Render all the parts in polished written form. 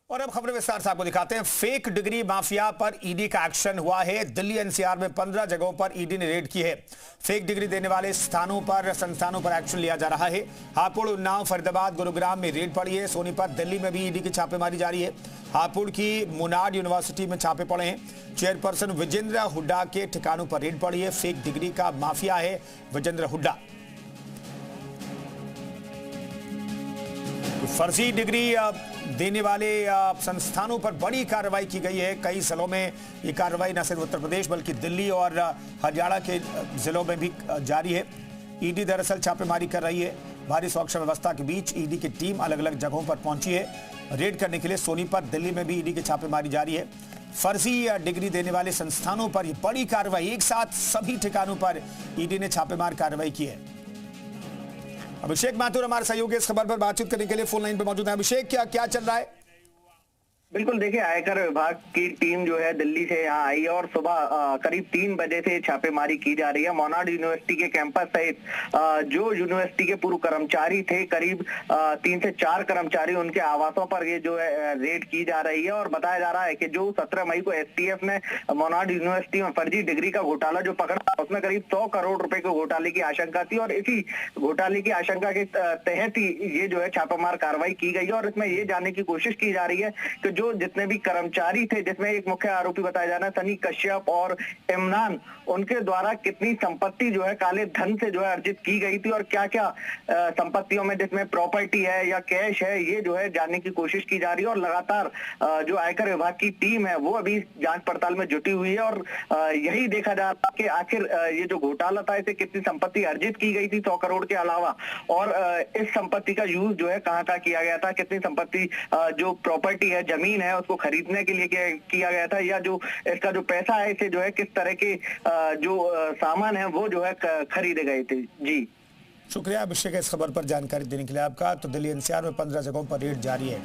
और अब खबरें विस्तार से आपको दिखाते हैं। फेक डिग्री माफिया पर ईडी का एक्शन हुआ है। दिल्ली एनसीआर में 15 जगहों पर ईडी ने रेड की है। फेक डिग्री देने वाले संस्थानों पर एक्शन लिया जा रहा है। हापुड़, उन्नाव, फरीदाबाद, गुरुग्राम में रेड पड़ी है। सोनीपत, दिल्ली में भी ईडी की छापेमारी जारी है। हापुड़ की मोनार्ड यूनिवर्सिटी में छापे पड़े हैं। चेयरपर्सन विजेंद्र हुड्डा के ठिकानों पर रेड पड़ी है। फेक डिग्री का माफिया है विजेंद्र हुड्डा। फर्जी डिग्री देने वाले संस्थानों पर बड़ी कार्रवाई की गई है। कई जिलों में ये कार्रवाई न सिर्फ उत्तर प्रदेश बल्कि दिल्ली और हरियाणा के जिलों में भी जारी है। ईडी दरअसल छापेमारी कर रही है। भारी सुरक्षा व्यवस्था के बीच ईडी की टीम अलग अलग जगहों पर पहुंची है रेड करने के लिए। सोनीपत, दिल्ली में भी ईडी की छापेमारी जारी है। फर्जी डिग्री देने वाले संस्थानों पर यह बड़ी कार्रवाई, एक साथ सभी ठिकानों पर ईडी ने छापेमार कार्रवाई की है। अभिषेक माथुर हमारे सहयोगी इस खबर पर बातचीत करने के लिए फोन लाइन पर मौजूद है। अभिषेक, क्या चल रहा है? बिल्कुल, देखिए, आयकर विभाग की टीम जो है दिल्ली से यहाँ आई है और सुबह करीब 3 बजे से छापेमारी की जा रही है। मोनार्ड यूनिवर्सिटी के कैंपस सहित जो यूनिवर्सिटी के पूर्व कर्मचारी थे, करीब 3 से 4 कर्मचारी, उनके आवासों पर ये जो है रेड की जा रही है। और बताया जा रहा है कि जो 17 मई को एसटीएफ ने मोनार्ड यूनिवर्सिटी में फर्जी डिग्री का घोटाला जो पकड़ा, उसमें करीब 100 करोड़ रुपए के घोटाले की आशंका थी और इसी घोटाले की आशंका के तहत ही ये जो है छापामार कार्रवाई की गई है। और इसमें ये जानने की कोशिश की जा रही है कि जो जितने भी कर्मचारी थे, जिसमें एक मुख्य आरोपी बताया जा रहा है सनी कश्यप और इमरान, उनके द्वारा कितनी संपत्ति जो है काले धन से जो है अर्जित की गई थी और क्या क्या संपत्तियों में जिसमें प्रॉपर्टी है या कैश है, ये जो है जानने की कोशिश की जा रही है। और लगातार जो आयकर विभाग की टीम है वो अभी जांच पड़ताल में जुटी हुई है और यही देखा जा रहा है कि आखिर ये जो घोटाला था, इसे कितनी संपत्ति अर्जित की गई थी 100 करोड़ के अलावा, और इस संपत्ति का यूज जो है कहाँ कहाँ किया गया था, कितनी संपत्ति जो प्रॉपर्टी है, जमीन है, उसको खरीदने के लिए किया गया था, या जो इसका जो पैसा है इसे जो है किस तरह के जो सामान है वो जो है खरीदे गए थे। जी, शुक्रिया अभिषेक इस खबर पर जानकारी देने के लिए आपका। तो दिल्ली एनसीआर में 15 जगहों पर रेड जारी है।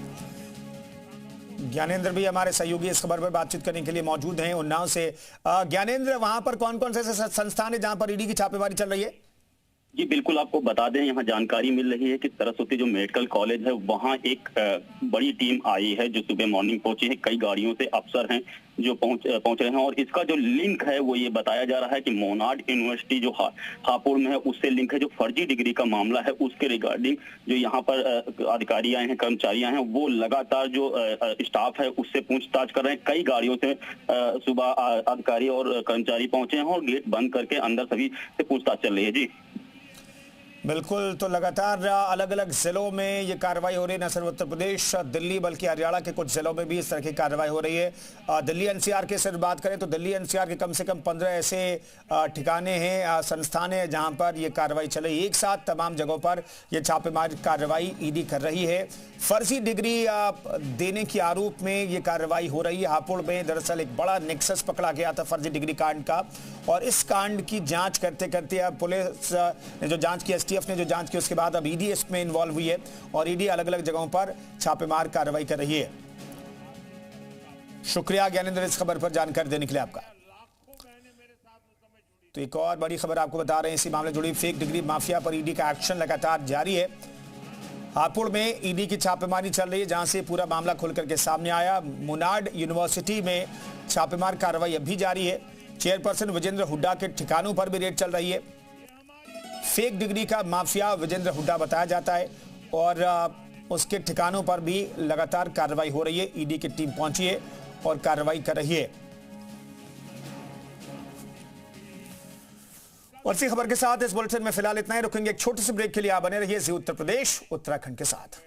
ज्ञानेंद्र भी हमारे सहयोगी इस खबर पर बातचीत करने के लिए मौजूद हैं उन्नाव से। ज्ञानेंद्र, वहां पर कौन कौन से संस्थान है जहां पर ईडी की छापेमारी चल रही है? जी बिल्कुल, आपको बता दें, यहाँ जानकारी मिल रही है कि सरस्वती जो मेडिकल कॉलेज है वहाँ एक बड़ी टीम आई है जो सुबह मॉर्निंग पहुंची है। कई गाड़ियों से अफसर हैं जो पहुंच रहे हैं और इसका जो लिंक है वो ये बताया जा रहा है कि मोनार्ड यूनिवर्सिटी जो हापुड़ में है उससे लिंक है। जो फर्जी डिग्री का मामला है उसके रिगार्डिंग जो यहाँ पर अधिकारी आए हैं, कर्मचारी आए हैं, वो लगातार जो स्टाफ है उससे पूछताछ कर रहे हैं। कई गाड़ियों से सुबह अधिकारी और कर्मचारी पहुंचे हैं और गेट बंद करके अंदर सभी से पूछताछ चल रही है। जी बिल्कुल, तो लगातार अलग अलग जिलों में ये कार्रवाई हो रही है। न सिर्फ उत्तर प्रदेश, दिल्ली बल्कि हरियाणा के कुछ जिलों में भी इस तरह की कार्रवाई हो रही है। दिल्ली एनसीआर की सिर्फ बात करें तो दिल्ली एनसीआर के कम से कम 15 ऐसे ठिकाने हैं, संस्थान हैं जहां पर ये कार्रवाई चल रही है। एक साथ तमाम जगहों पर ये छापेमारी कार्रवाई ईडी कर रही है। फर्जी डिग्री देने के आरोप में ये कार्रवाई हो रही है। हापुड़ में दरअसल एक बड़ा नेक्सस पकड़ा गया था फर्जी डिग्री कांड का, और इस कांड की जांच करते करते अब पुलिस ने जो जांच की, एसटीएफ ने जो जांच की, उसके बाद अब ईडी इसमें इन्वॉल्व हुई है और ईडी अलग अलग जगहों पर छापेमार कार्रवाई कर रही है। शुक्रिया ज्ञानेंद्र इस खबर पर जानकारी देने के लिए आपका। तो एक और बड़ी खबर आपको बता रहे हैं, इसी मामले जुड़ी फेक डिग्री माफिया पर ईडी का एक्शन लगातार जारी है। हापुड़ में ईडी की छापेमारी चल रही है जहां से पूरा मामला खुल करके सामने आया। मोनार्ड यूनिवर्सिटी में छापेमार कार्रवाई अभी जारी है। चेयरपर्सन विजेंद्र हुड्डा के ठिकानों पर भी रेड चल रही है। फेक डिग्री का माफिया विजेंद्र हुड्डा बताया जाता है और उसके ठिकानों पर भी लगातार कार्रवाई हो रही है। ईडी की टीम पहुंची है और कार्रवाई कर रही है। और इसी खबर के साथ इस बुलेटिन में फिलहाल इतना ही। रुकेंगे एक छोटे से ब्रेक के लिए। आप बने रहिए जी उत्तर प्रदेश उत्तराखंड के साथ।